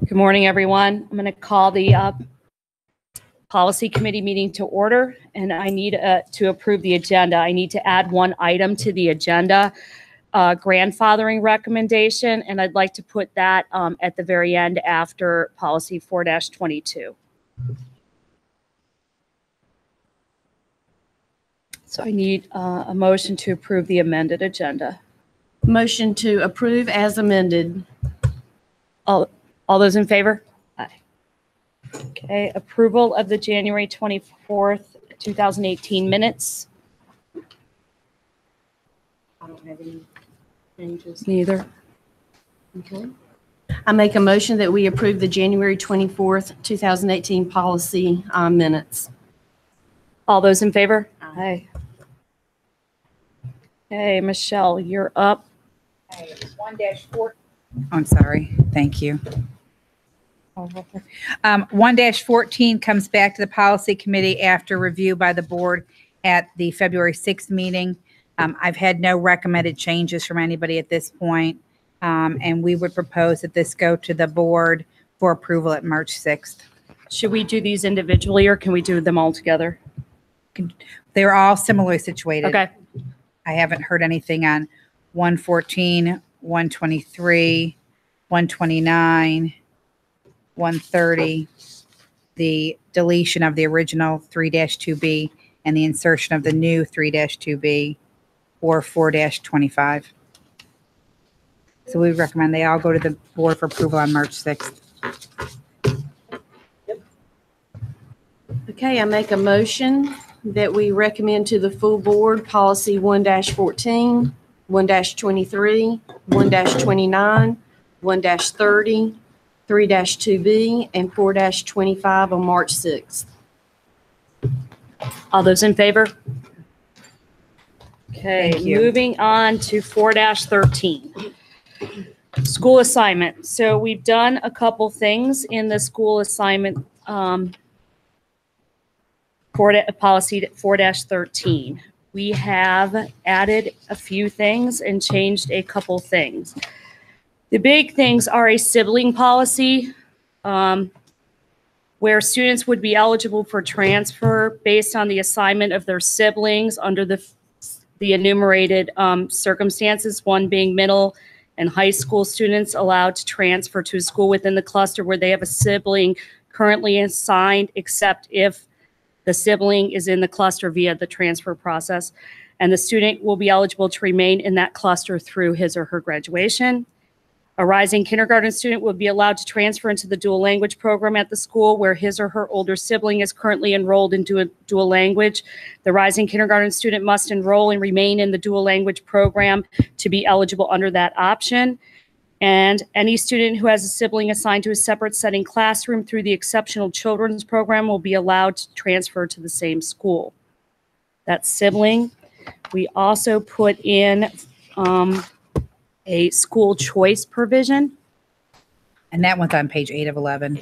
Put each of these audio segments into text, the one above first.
Good morning, everyone. I'm going to call the policy committee meeting to order, and I need to approve the agenda. I need to add one item to the agenda, grandfathering recommendation, and I'd like to put that at the very end after policy 4-22. So I need a motion to approve the amended agenda. Motion to approve as amended. All those in favor? Aye. Okay, approval of the January 24th, 2018 minutes. I don't have any changes. Neither. Okay. I make a motion that we approve the January 24th, 2018 policy minutes. All those in favor? Aye. Okay, Michelle, you're up. Okay, 1-4. I'm sorry. Thank you. 1-14 comes back to the policy committee after review by the board at the February 6th meeting. I've had no recommended changes from anybody at this point, and we would propose that this go to the board for approval at March 6th. Should we do these individually or can we do them all together? They're all similarly situated. Okay. I haven't heard anything on 114, 123, 129, 130, the deletion of the original 3-2B and the insertion of the new 3-2B or 4-25. So we recommend they all go to the board for approval on March 6th. Okay, I make a motion that we recommend to the full board policy 1-14, 1-23, 1-29, 1-30, 3-2B, and 4-25 on March 6th. All those in favor? Okay, Thank you. moving on to 4-13. School assignment. So we've done a couple things in the school assignment policy 4-13. We have added a few things and changed a couple things. The big things are a sibling policy where students would be eligible for transfer based on the assignment of their siblings under the enumerated circumstances, one being middle and high school students allowed to transfer to a school within the cluster where they have a sibling currently assigned, except if the sibling is in the cluster via the transfer process, and the student will be eligible to remain in that cluster through his or her graduation. A rising kindergarten student will be allowed to transfer into the dual language program at the school where his or her older sibling is currently enrolled in dual language. The rising kindergarten student must enroll and remain in the dual language program to be eligible under that option. And any student who has a sibling assigned to a separate setting classroom through the Exceptional Children's Program will be allowed to transfer to the same school. That's sibling. We also put in a school choice provision. And that one's on page 8 of 11.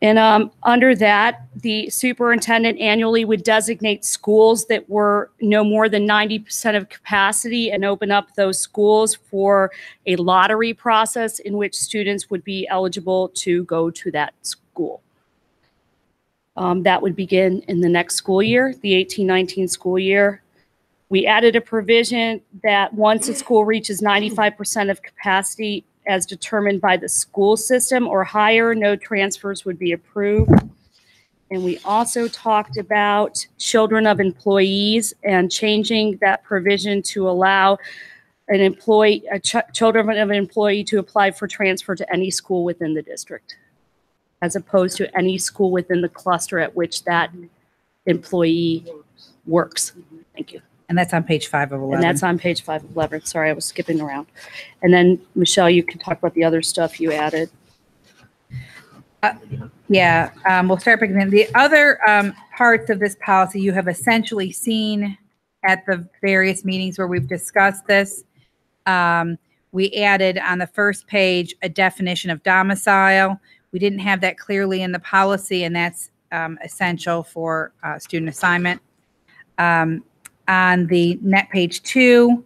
And under that, the superintendent annually would designate schools that were no more than 90% of capacity and open up those schools for a lottery process in which students would be eligible to go to that school. That would begin in the next school year, the 18-19 school year. We added a provision that once a school reaches 95% of capacity as determined by the school system or higher, no transfers would be approved. And we also talked about children of employees and changing that provision to allow an employee, children of an employee to apply for transfer to any school within the district, as opposed to any school within the cluster at which that employee works. Thank you. And that's on page 5 of 11. And that's on page 5 of 11. Sorry, I was skipping around. And then, Michelle, you can talk about the other stuff you added. We'll start picking the other parts of this policy you have essentially seen at the various meetings where we've discussed this. We added on the first page a definition of domicile. We didn't have that clearly in the policy, and that's essential for student assignment. On the net page 2,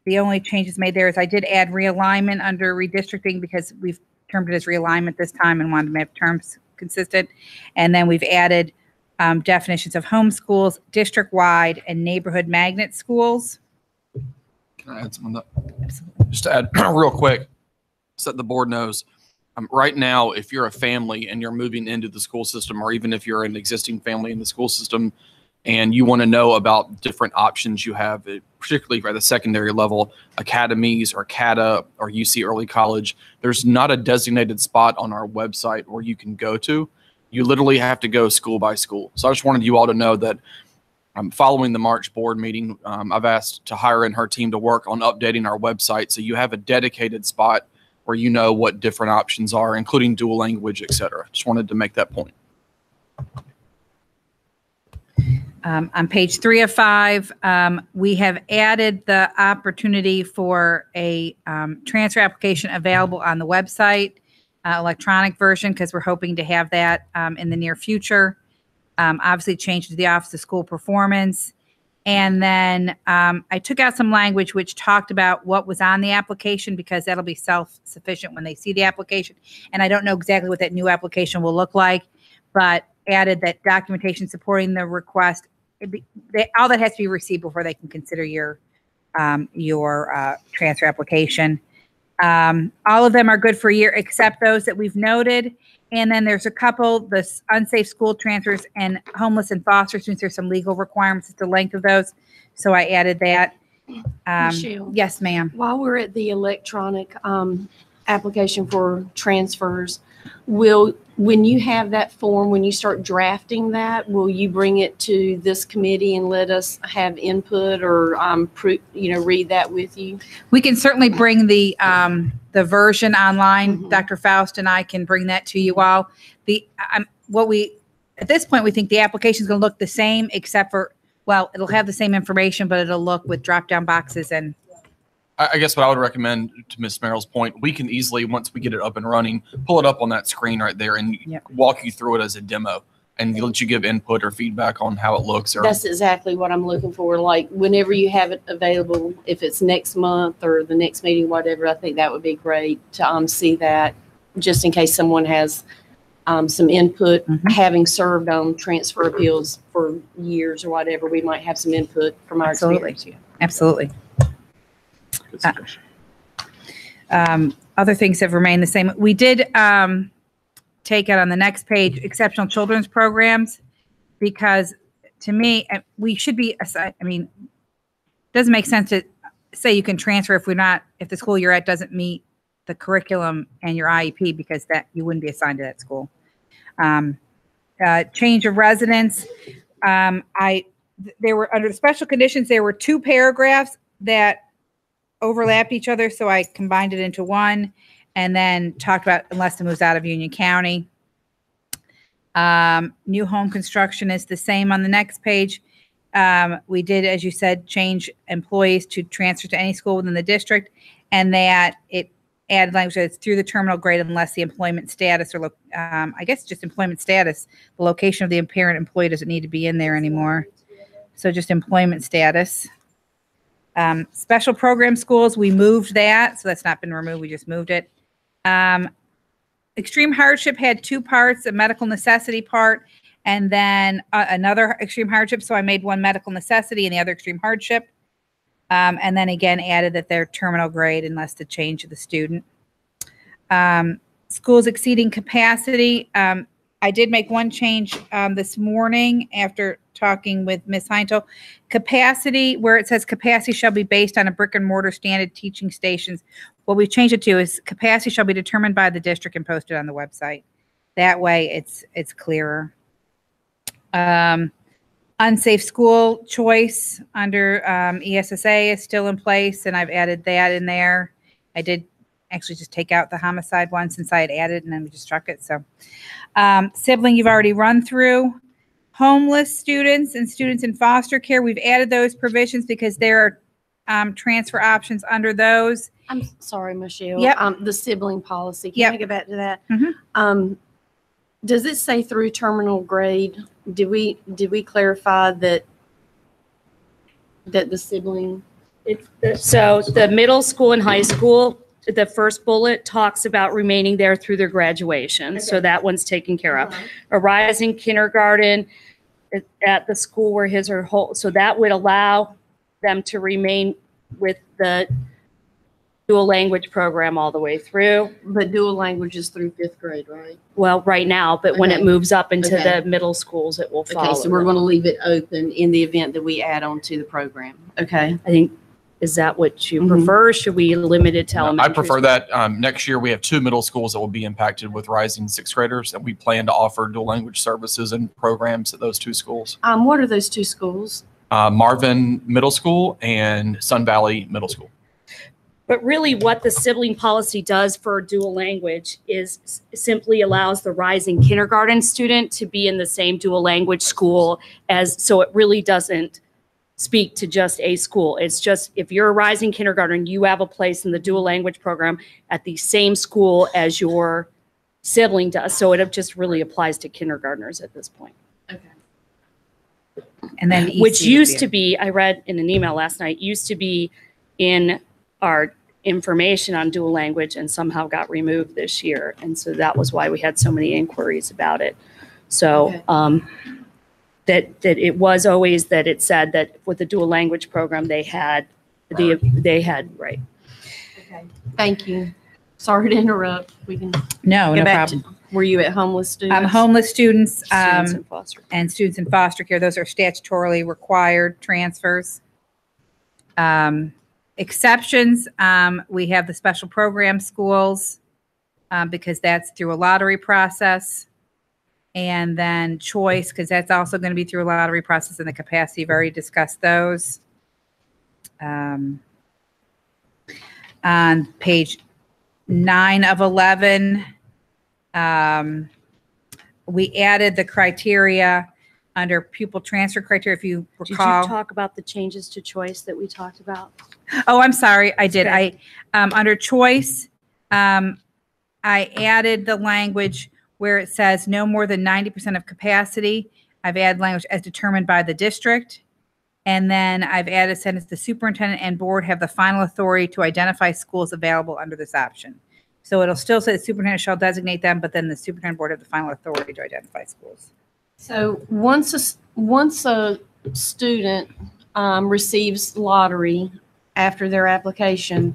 the only changes made there is I did add realignment under redistricting because we've termed it as realignment this time and wanted to make terms consistent. And then we've added definitions of homeschools, district-wide, and neighborhood magnet schools. Can I add something to that? Absolutely. Just to add real quick, so that the board knows, right now, if you're a family and you're moving into the school system, or even if you're an existing family in the school system, and you want to know about different options you have, particularly at the secondary level, academies or CATA or UC Early College, there's not a designated spot on our website where you can go to. You literally have to go school by school. So I just wanted you all to know that following the March board meeting, I've asked to hire in her team to work on updating our website so you have a dedicated spot where you know what different options are, including dual language, et cetera. Just wanted to make that point. On page 3 of 5, we have added the opportunity for a transfer application available on the website, electronic version, because we're hoping to have that in the near future. Obviously changed to the Office of School Performance. And then I took out some language which talked about what was on the application because that'll be self-sufficient when they see the application. And I don't know exactly what that new application will look like, but added that documentation supporting the request, all that has to be received before they can consider your transfer application. All of them are good for a year except those that we've noted. And then there's a couple, the unsafe school transfers and homeless and foster students. There's some legal requirements as to the length of those. So I added that. Michelle, Yes, ma'am. while we're at the electronic application for transfers, when you have that form, when you start drafting that, will you bring it to this committee and let us have input or read that with you? We can certainly bring the version online. Mhm. Dr. Faust and I can bring that to you all. At this point, we think the application is going to look the same, except for, well, it'll have the same information, but it'll look with drop-down boxes. And I guess what I would recommend, to Ms. Merrill's point, we can easily, once we get it up and running, pull it up on that screen right there and walk you through it as a demo and let you give input or feedback on how it looks. Or That's exactly what I'm looking for. Like whenever you have it available, if it's next month or the next meeting, whatever, I think that would be great to see that just in case someone has some input. Having served on transfer appeals for years or whatever, we might have some input from our experience. Absolutely. Other things have remained the same. We did take out on the next page exceptional children's programs because to me, we should be, I mean, it doesn't make sense to say you can transfer if the school you're at doesn't meet the curriculum and your IEP because that you wouldn't be assigned to that school. Change of residence. There were under the special conditions, there were 2 paragraphs that overlapped each other, so I combined it into one and then talked about unless it moves out of Union County. New home construction is the same on the next page. We did, as you said, change employees to transfer to any school within the district, and that it added language that it's through the terminal grade unless the employment status or I guess just employment status, the location of the parent employee doesn't need to be in there anymore. So just employment status. Special program schools, we moved that. So that's not been removed. We just moved it. Extreme hardship had 2 parts, a medical necessity part, and then another extreme hardship. So I made one medical necessity and the other extreme hardship. And then again, added that they're terminal grade unless the change of the student. Schools exceeding capacity. I did make one change this morning after talking with Ms. Heintel. Capacity, where it says capacity shall be based on a brick and mortar standard teaching stations. What we've changed it to is capacity shall be determined by the district and posted on the website. That way it's clearer. Unsafe school choice under ESSA is still in place, and I've added that in there. I did actually just take out the homicide one since I had added and then we just struck it. So sibling you've already run through. Homeless students and students in foster care, we've added those provisions because there are transfer options under those. I'm sorry, Michelle. Yep. The sibling policy. Can Yep. I get back to that? Mhm. Does it say through terminal grade? Did we clarify that the sibling So the middle school and high school, the first bullet talks about remaining there through their graduation. So Okay. that one's taken care of. Uh-huh. A rising kindergarten at the school where his or her, so that would allow them to remain with the dual language program all the way through. But dual language is through 5th grade, right? Well, right now, but when it Okay. moves up into Okay. the middle schools, it will follow. Okay, so we're them. going to leave it open in the event that we add on to the program. Okay. I think, is that what you Mhm. prefer? Or should we limit it to No, I elementary? prefer that. Next year, we have 2 middle schools that will be impacted with rising 6th graders, and we plan to offer dual language services and programs at those 2 schools. What are those 2 schools? Marvin Middle School and Sun Valley Middle School. But really what the sibling policy does for dual language is simply allows the rising kindergarten student to be in the same dual language school as, so it really doesn't speak to just a school. It's just, if you're a rising kindergarten, you have a place in the dual language program at the same school as your sibling does. So it just really applies to kindergartners at this point. Okay. And then Which used to be, I read in an email last night, used to be in our information on dual language and somehow got removed this year. And so that was why we had so many inquiries about it. So Okay. that it was always that it said that with the dual language program, they had, right. Okay. Thank you. Sorry to interrupt. We can No, go no back problem. to, were you at homeless students? Homeless students, Students in foster. and students in foster care, those are statutorily required transfers. Exceptions, we have the special program schools, because that's through a lottery process. And then choice, because that's also going to be through a lottery process, and the capacity, we've already discussed those. On page 9 of 11, we added the criteria under pupil transfer criteria, if you Did you recall. talk about the changes to choice that we talked about? Oh, I'm sorry, I did. Okay. Under choice, I added the language where it says no more than 90% of capacity. I've added language as determined by the district. And then I've added a sentence, the superintendent and board have the final authority to identify schools available under this option. So it'll still say the superintendent shall designate them, but then the superintendent board have the final authority to identify schools. So once a student receives lottery after their application,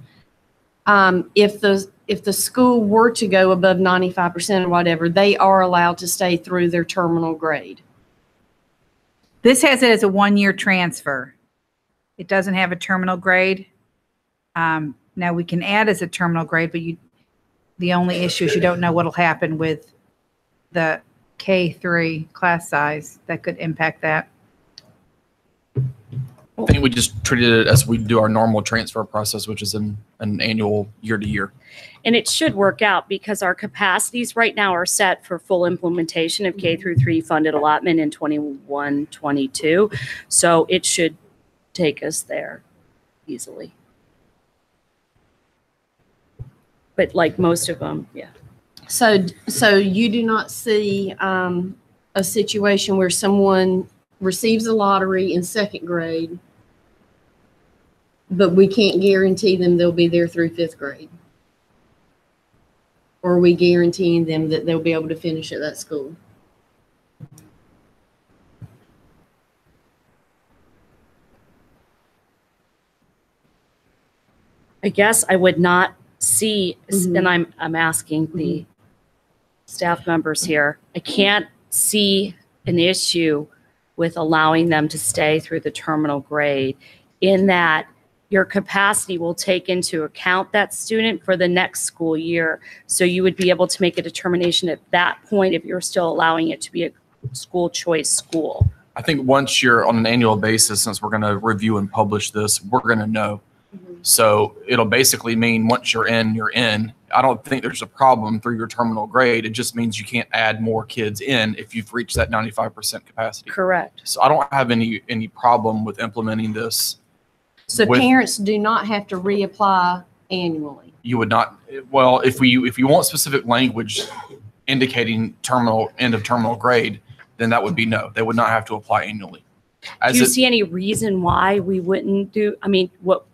if the school were to go above 95% or whatever, they are allowed to stay through their terminal grade. This has it as a 1-year transfer. It doesn't have a terminal grade. Now we can add as a terminal grade, but the only issue is you don't know what'll happen with the K3 class size that could impact that. I think we just treated it as we do our normal transfer process, which is an annual year to year. And it should work out because our capacities right now are set for full implementation of K through 3 funded allotment in 21, 22. So it should take us there easily. But like most of them, yeah. So you do not see a situation where someone receives a lottery in 2nd grade, but we can't guarantee them they'll be there through 5th grade? Or are we guaranteeing them that they'll be able to finish at that school? I guess I would not see, Mhm. and I'm asking the staff members here, I can't see an issue with allowing them to stay through the terminal grade in that your capacity will take into account that student for the next school year. So you would be able to make a determination at that point if you're still allowing it to be a school choice school. I think once you're on an annual basis, since we're going to review and publish this, we're going to know. So it'll basically mean once you're in, you're in. I don't think there's a problem through your terminal grade. It just means you can't add more kids in if you've reached that 95% capacity. Correct. So I don't have any problem with implementing this. So With- parents do not have to reapply annually. You would not, well, if you want specific language indicating end of terminal grade, then that would be no. They would not have to apply annually. Do you see any reason why we wouldn't do, I mean, what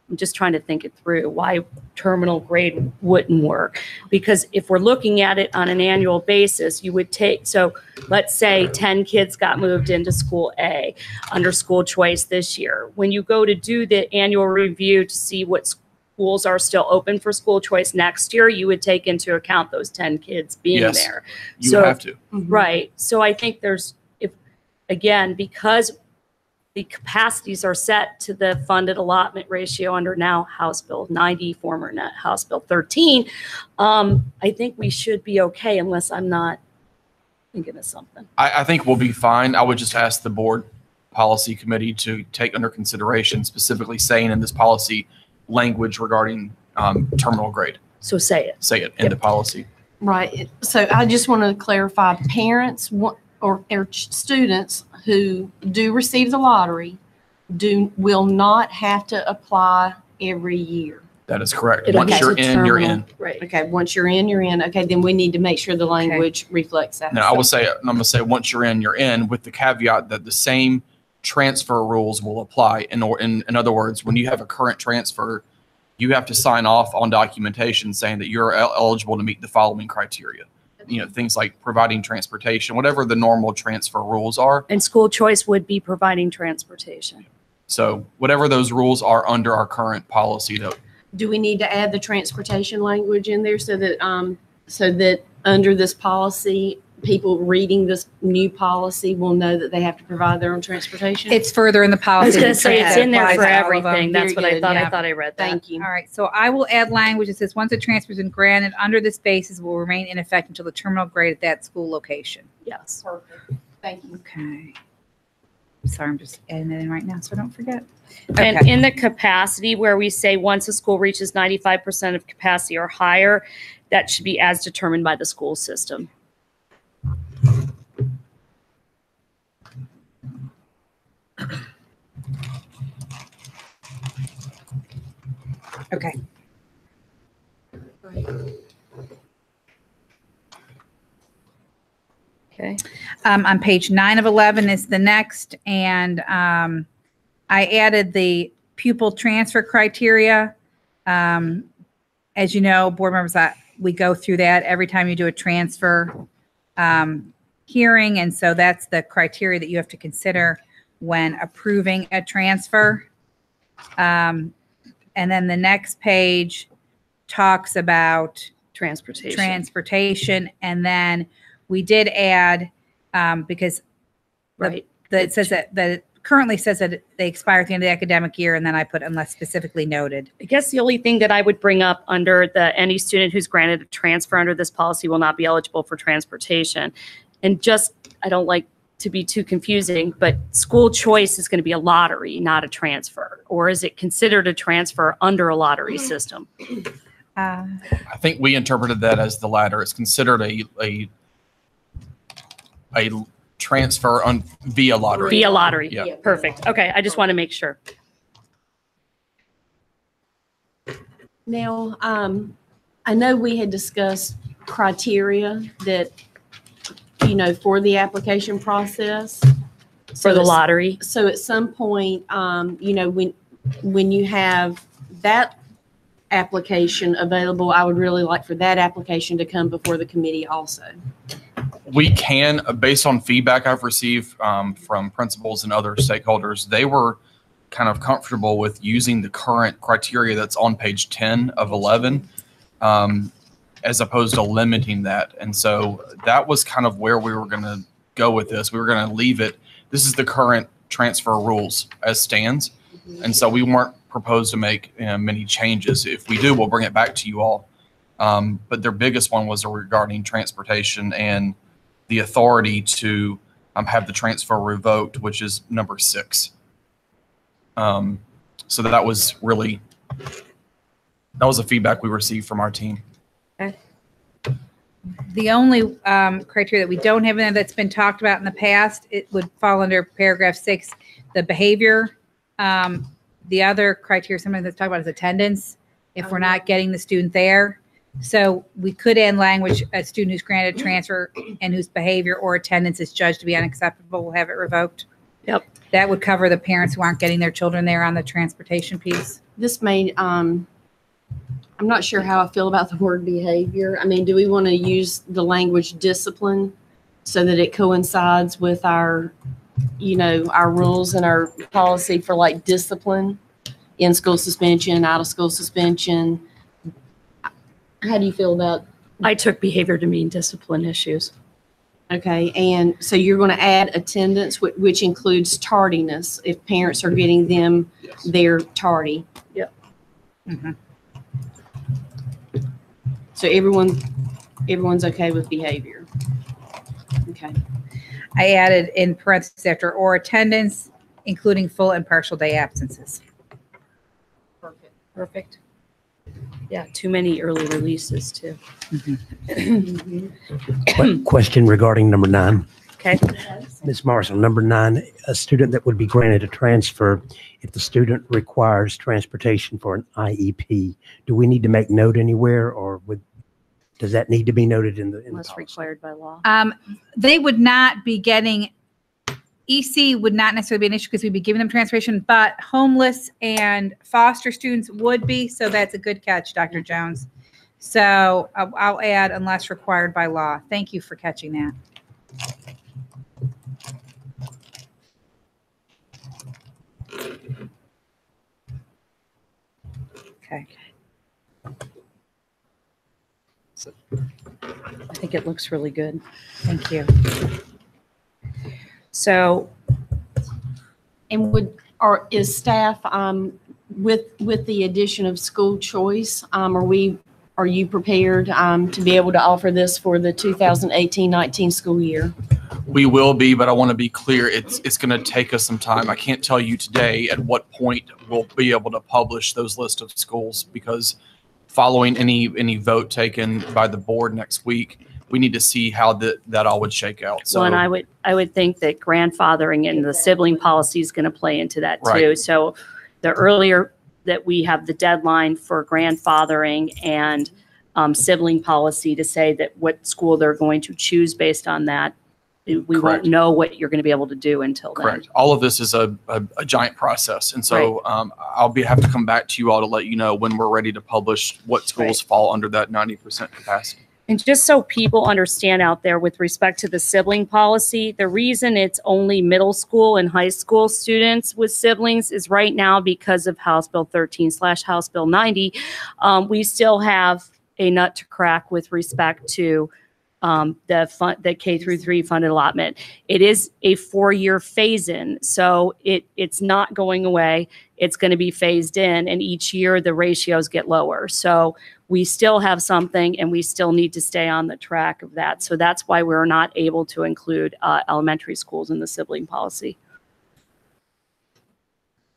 I'm just trying to think it through, why terminal grade wouldn't work. Because if we're looking at it on an annual basis, you would take, so let's say 10 kids got moved into school A under school choice this year. When you go to do the annual review to see what schools are still open for school choice next year, you would take into account those 10 kids being Yes, there. You So- have to. Right. So I think there's, if, again, because the capacities are set to the funded allotment ratio under now House Bill 90, former House Bill 13, I think we should be okay unless I'm not thinking of something. I think we'll be fine. I would just ask the board policy committee to take under consideration specifically saying in this policy language regarding terminal grade. So say it. Say it in the policy. Right. So I just want to clarify, parents or students who do receive the lottery will not have to apply every year. That is correct. It'll Once get you're to in, you're terminal. in. Right. Okay, once you're in, you're in. Okay, then we need to make sure the language reflects that. No, I'm gonna say once you're in, you're in, with the caveat that the same transfer rules will apply. In other words, when you have a current transfer, you have to sign off on documentation saying that you're eligible to meet the following criteria. You know, things like providing transportation, whatever the normal transfer rules are. And school choice would be providing transportation. So whatever those rules are under our current policy, though, Do we need to add the transportation language in there so that under this policy, people reading this new policy will know that they have to provide their own transportation? It's further in the policy. I was going to say it's in there Applies for to all of them. everything. That's Very what I good, thought. yeah. I thought I read that. Thank you. All right, so I will add language that says, once a transfer has been granted under this basis, will remain in effect until the terminal grade at that school location. Yes. Perfect. Thank you. Okay. Sorry, I'm just adding it in right now so I don't forget. And Okay. in the capacity where we say once a school reaches 95% of capacity or higher, that should be as determined by the school system. Okay. Okay. On page 9 of 11 is the next, and I added the pupil transfer criteria. As you know, board members, we go through that every time you do a transfer hearing, and so that's the criteria that you have to consider when approving a transfer. And then the next page talks about transportation, and then we did add, because Right. it says that it currently says that they expire at the end of the academic year, and then I put unless specifically noted. I guess the only thing that I would bring up under any student who's granted a transfer under this policy will not be eligible for transportation. And just, I don't like to be too confusing, but school choice is going to be a lottery, not a transfer. Or is it considered a transfer under a lottery system? Uh, I think we interpreted that as the latter. It's considered a transfer via lottery. Via lottery. Yeah. Perfect. Okay, I just want to make sure. Now, I know we had discussed criteria that, for the application process. For the lottery. So at some point, when you have that application available, I would really like for that application to come before the committee also. We can, based on feedback I've received from principals and other stakeholders, they were kind of comfortable with using the current criteria that's on page 10 of 11, as opposed to limiting that. And so that was kind of where we were going to go with this. We were going to leave it. This is the current transfer rules as stands. And so we weren't proposed to make many changes. If we do, we'll bring it back to you all. But their biggest one was regarding transportation and the authority to have the transfer revoked, which is number 6. So that was really, that was the feedback we received from our team. The only criteria that we don't have in there that's been talked about in the past, it would fall under paragraph 6, the behavior. The other criteria sometimes that's talked about is attendance, if we're not getting the student there. So we could add language, a student who's granted transfer and whose behavior or attendance is judged to be unacceptable will have it revoked. Yep. That would cover the parents who aren't getting their children there on the transportation piece. This may, I'm not sure how I feel about the word behavior. I mean, do we want to use the language discipline so that it coincides with our, our rules and our policy for like discipline, in-school suspension, out-of-school suspension? How do you feel about? I took behavior to mean discipline issues. Okay, and so you're going to add attendance, which includes tardiness, if parents are getting them their tardy. Yep. Mhm. So everyone's okay with behavior. Okay. I added in parentheses after or attendance, including full and partial day absences. Perfect. Perfect. Yeah, too many early releases too. Question regarding number 9. Okay. Ms. Marshall, number 9, a student that would be granted a transfer if the student requires transportation for an IEP. Do we need to make note anywhere, or does that need to be noted in the Unless policy? required by law. They would not be getting, EC would not necessarily be an issue because we'd be giving them transportation, but homeless and foster students would be. So that's a good catch, Dr. Jones. So I'll add unless required by law. Thank you for catching that. Okay. I think it looks really good. Thank you. So And is staff, with the addition of school choice, are you prepared, to be able to offer this for the 2018-19 school year? We will be, but I want to be clear, it's going to take us some time. I can't tell you today at what point we'll be able to publish those list of schools, because following any vote taken by the board next week, we need to see how that all would shake out. So, well, and I would think that grandfathering and the sibling policy is going to play into that too. Right. So the earlier that we have the deadline for grandfathering and sibling policy to say that what school they're going to choose based on that, we Correct. won't know what you're going to be able to do until then. correct. All of this is a giant process. And so I'll have to come back to you all to let you know when we're ready to publish what schools fall under that 90% capacity. And just so people understand out there with respect to the sibling policy, the reason it's only middle school and high school students with siblings is right now because of House Bill 13/House Bill 90. We still have a nut to crack with respect to the K through 3 funded allotment. It is a 4-year phase-in, so it's not going away. It's going to be phased in, and each year the ratios get lower. So we still have something, and we still need to stay on the track of that. So that's why we're not able to include elementary schools in the sibling policy.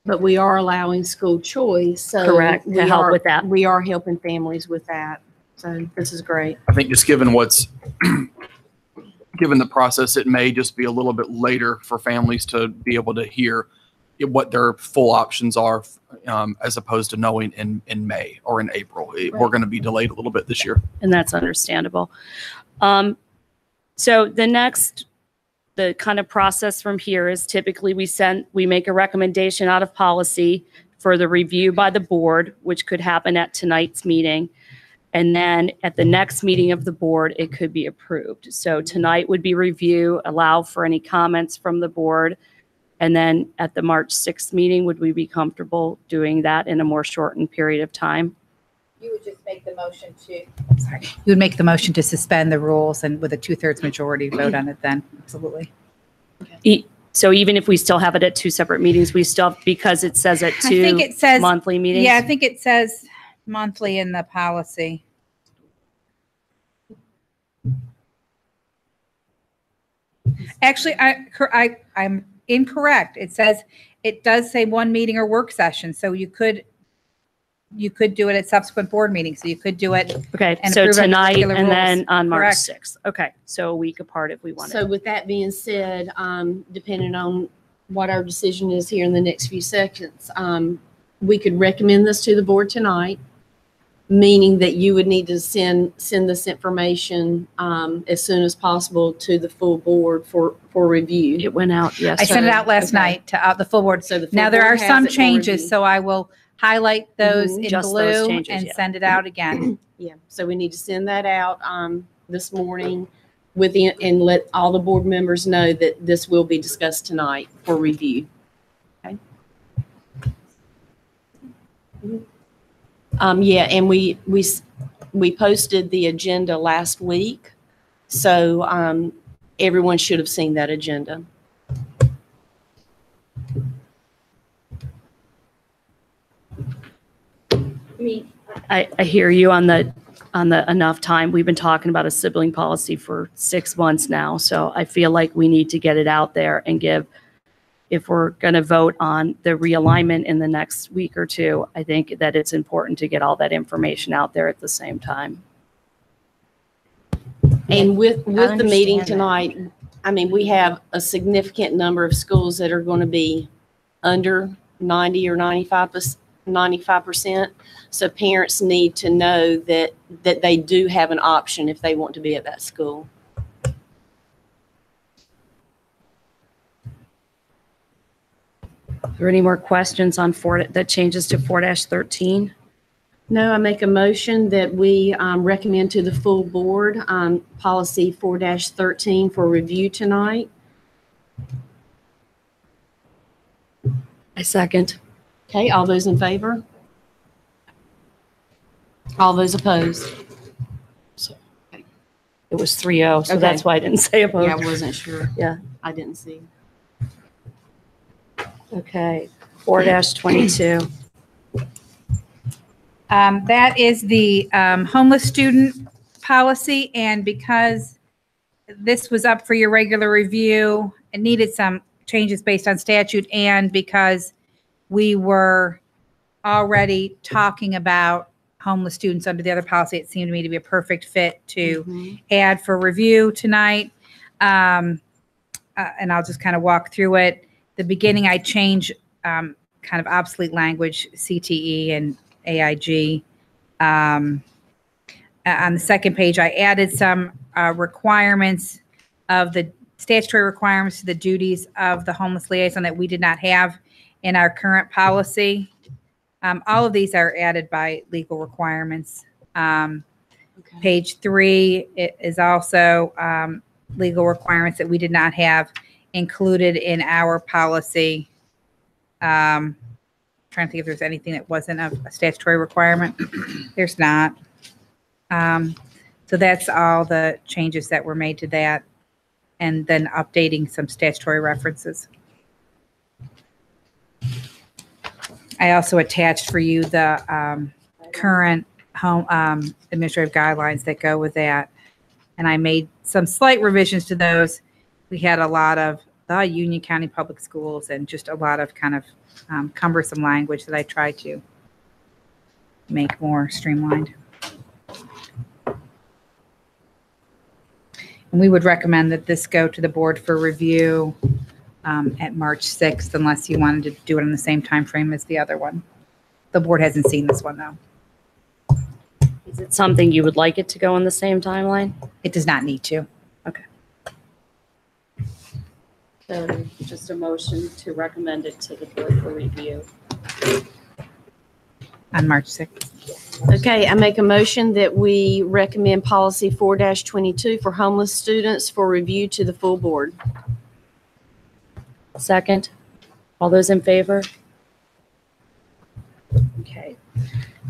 But we are allowing school choice. So Correct, to help with that. We are helping families with that. So this is great. I think just given given the process, it may just be a little bit later for families to be able to hear what their full options are, as opposed to knowing in May or in April. We're going to be delayed a little bit this year. And that's understandable. So the kind of process from here is typically we make a recommendation out of policy for the review by the board, which could happen at tonight's meeting. And then at the next meeting of the board, it could be approved. So tonight would be review, allow for any comments from the board. And then at the March 6th meeting, would we be comfortable doing that in a more shortened period of time? You would just make the motion to, you would make the motion to suspend the rules and with a 2/3 majority vote on it then. Absolutely. So even if we still have it at 2 separate meetings, we still, because it says at 2 I think it says monthly meetings? Yeah, I think it says monthly in the policy. Actually, I'm incorrect. It says, it does say 1 meeting or work session. So you could do it at subsequent board meetings. So you could do it. Okay, and so approve on tonight particular and rules. then on March Correct. 6th. Okay, so a week apart if we want So it. with that being said, depending on what our decision is here in the next few seconds, we could recommend this to the board tonight, meaning that you would need to send this information as soon as possible to the full board for review. It went out I yesterday. sent it out last Okay. night to the full board. So the full Now, there board are has some it for changes, review. so I will highlight those in Just those blue changes, and yeah. send it out again. Yeah, so we need to send that out this morning and let all the board members know that this will be discussed tonight for review. Okay. Yeah, and we posted the agenda last week, so everyone should have seen that agenda. I hear you on the enough time. We've been talking about a sibling policy for 6 months now, so I feel like we need to get it out there and if we're going to vote on the realignment in the next week or two, I think that it's important to get all that information out there at the same time. And with the meeting understand that. tonight, I mean, we have a significant number of schools that are going to be under 90 or 95%. So parents need to know that they do have an option if they want to be at that school. Are there any more questions on that changes to 4-13? No, I make a motion that we recommend to the full board policy 4-13 for review tonight. I second. Okay, all those in favor? All those opposed? It was 3-0, so Okay. that's why I didn't say opposed. Yeah, I wasn't sure. Yeah. I didn't see. Okay, 4-22. That is the homeless student policy, and because this was up for your regular review, it needed some changes based on statute, and because we were already talking about homeless students under the other policy, it seemed to me to be a perfect fit to add for review tonight. And I'll just kind of walk through it. The beginning, I change kind of obsolete language, CTE and AIG. On the second page, I added some requirements of the statutory requirements to the duties of the homeless liaison that we did not have in our current policy. All of these are added by legal requirements. Page 3 is also legal requirements that we did not have included in our policy. Trying to think if there's anything that wasn't a statutory requirement. There's not. So that's all the changes that were made to that, and then updating some statutory references. I also attached for you the current home administrative guidelines that go with that, and I made some slight revisions to those. We had a lot of the Union County Public Schools and just a lot of kind of cumbersome language that I tried to make more streamlined. And we would recommend that this go to the board for review at March 6th, unless you wanted to do it in the same time frame as the other one. The board hasn't seen this one, though. Is it something you would like it to go on the same timeline? It does not need to. Okay. So just a motion to recommend it to the board for review. On March 6th. Okay, I make a motion that we recommend policy 4-22 for homeless students for review to the full board. Second. All those in favor? Okay.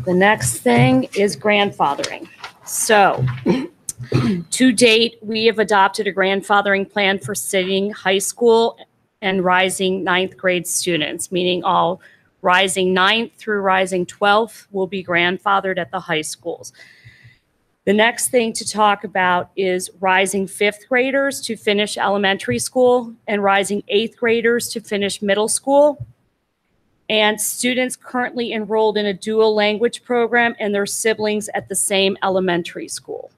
The next thing is grandfathering. So to date, we have adopted a grandfathering plan for sitting high school and rising 9th grade students, meaning all rising 9th through rising 12th will be grandfathered at the high schools. The next thing to talk about is rising 5th graders to finish elementary school and rising 8th graders to finish middle school. And students currently enrolled in a dual language program and their siblings at the same elementary school.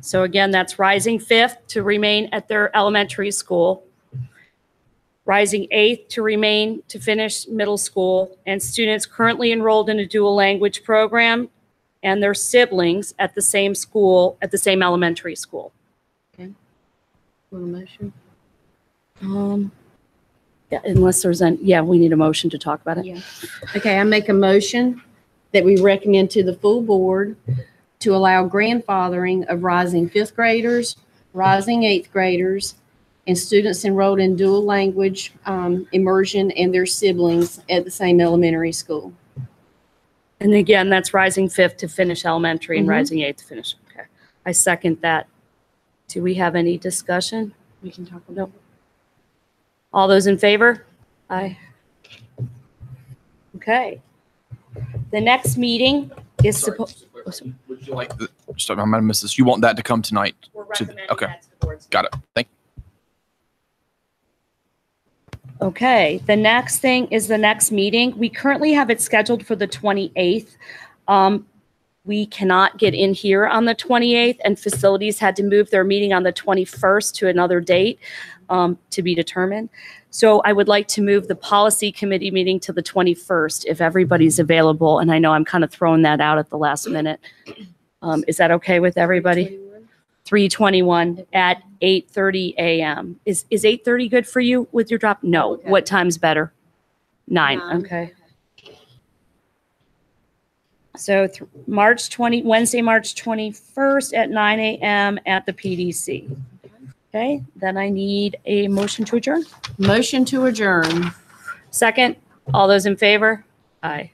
So again, that's rising 5th to remain at their elementary school. rising 8th to remain to finish middle school, and students currently enrolled in a dual language program and their siblings at the same school, at the same elementary school. Want a motion? Yeah, unless there's we need a motion to talk about it. Yeah. Okay, I make a motion that we recommend to the full board to allow grandfathering of rising 5th graders, rising 8th graders, and students enrolled in dual language immersion and their siblings at the same elementary school. And again, that's rising 5th to finish elementary and Mhm. rising 8th to finish. Okay. I second that. Do we have any discussion? We can talk about Nope. All those in favor? Aye. Okay. The next meeting is Sorry, supposed. just a quick- Would you like, just, I might have missed this. You want that to come tonight? We're To- recommending okay. that to the boards. Got it. Thank Okay, the next thing is the next meeting. We currently have it scheduled for the 28th. We cannot get in here on the 28th, and facilities had to move their meeting on the 21st to another date to be determined. So I would like to move the policy committee meeting to the 21st if everybody's available, and I know I'm kind of throwing that out at the last minute. Is that okay with everybody? 3/21 at 8:30 a.m. Is 8:30 good for you with your drop? No. Okay. What time's better? 9. 9. Okay. So Wednesday, March 21st at 9 a.m. at the PDC. Okay, then I need a motion to adjourn. Motion to adjourn. Second, all those in favor? Aye.